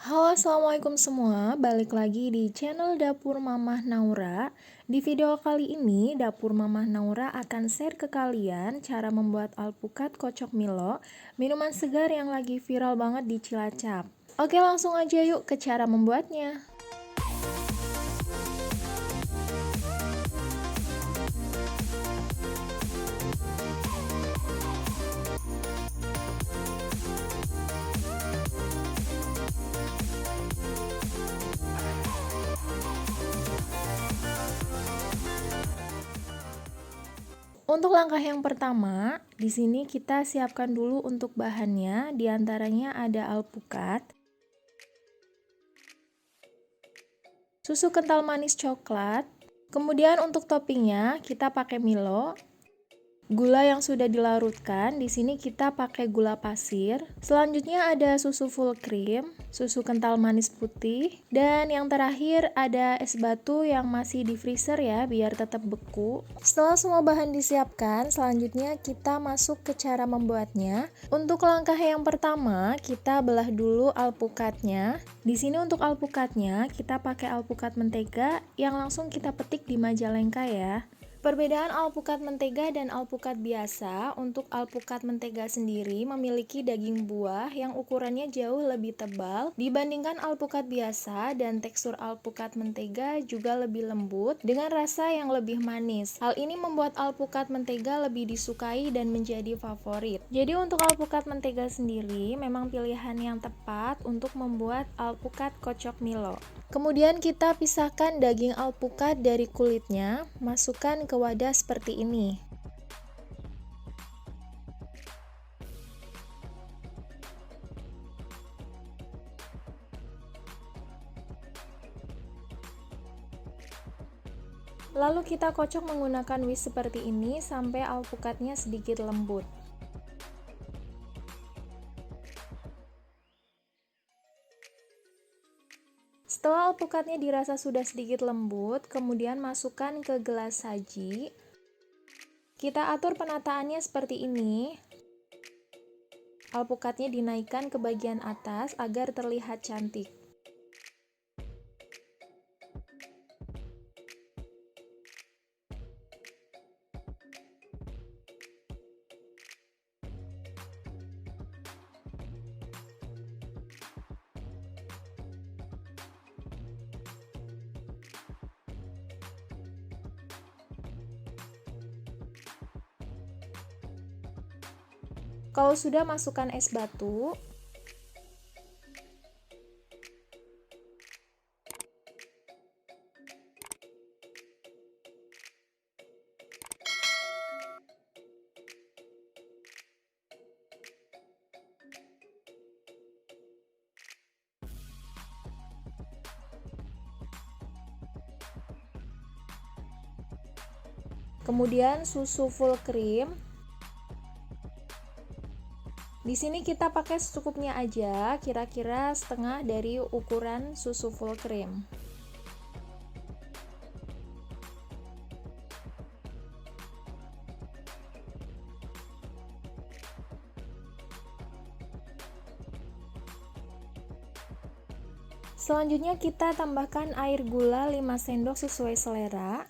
Halo, assalamualaikum semua. Balik lagi di channel Dapur Mamah Naura. Di video kali ini, Dapur Mamah Naura akan share ke kalian cara membuat alpukat kocok Milo, minuman segar yang lagi viral banget di Cilacap. Oke, langsung aja yuk ke cara membuatnya. Untuk langkah yang pertama, di sini kita siapkan dulu untuk bahannya, diantaranya ada alpukat, susu kental manis coklat, kemudian untuk toppingnya kita pakai Milo, gula yang sudah dilarutkan. Di sini kita pakai gula pasir. Selanjutnya ada susu full cream, susu kental manis putih, dan yang terakhir ada es batu yang masih di freezer ya, biar tetap beku. Setelah semua bahan disiapkan, selanjutnya kita masuk ke cara membuatnya. Untuk langkah yang pertama, kita belah dulu alpukatnya. Di sini untuk alpukatnya, kita pakai alpukat mentega yang langsung kita petik di Majalengka ya. Perbedaan alpukat mentega dan alpukat biasa, untuk alpukat mentega sendiri memiliki daging buah yang ukurannya jauh lebih tebal dibandingkan alpukat biasa, dan tekstur alpukat mentega juga lebih lembut dengan rasa yang lebih manis. Hal ini membuat alpukat mentega lebih disukai dan menjadi favorit. Jadi untuk alpukat mentega sendiri memang pilihan yang tepat untuk membuat alpukat kocok Milo. Kemudian kita pisahkan daging alpukat dari kulitnya, masukkan ke wadah seperti ini. Lalu kita kocok menggunakan whisk seperti ini sampai alpukatnya sedikit lembut. Setelah alpukatnya dirasa sudah sedikit lembut, kemudian masukkan ke gelas saji. Kita atur penataannya seperti ini. Alpukatnya dinaikkan ke bagian atas agar terlihat cantik. Kalau sudah, masukkan es batu. Kemudian susu full cream. Di sini kita pakai secukupnya aja, kira-kira setengah dari ukuran susu full cream. Selanjutnya kita tambahkan air gula 5 sendok sesuai selera.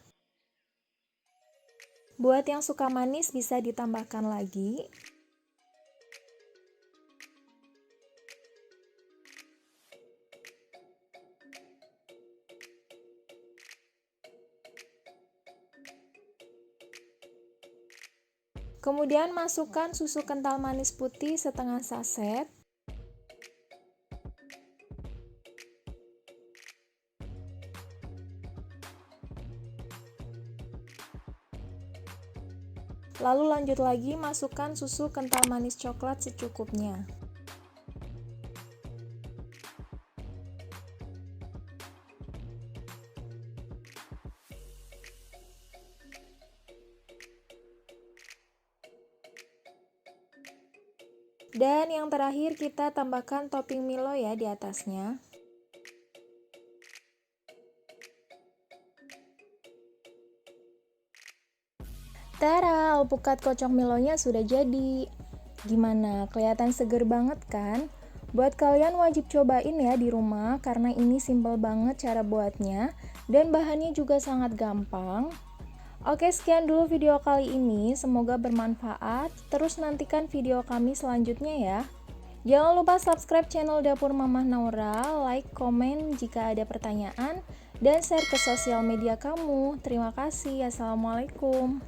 Buat yang suka manis bisa ditambahkan lagi. Kemudian masukkan susu kental manis putih setengah saset. Lalu lanjut lagi, masukkan susu kental manis coklat secukupnya. Dan yang terakhir kita tambahkan topping Milo ya di atasnya. Tara, alpukat kocok Milonya sudah jadi. Gimana? Kelihatan seger banget kan? Buat kalian wajib cobain ya di rumah karena ini simple banget cara buatnya dan bahannya juga sangat gampang. Oke, sekian dulu video kali ini, semoga bermanfaat. Terus nantikan video kami selanjutnya ya. Jangan lupa subscribe channel Dapur Mamah Naura, like, komen jika ada pertanyaan, dan share ke sosial media kamu. Terima kasih. Assalamualaikum.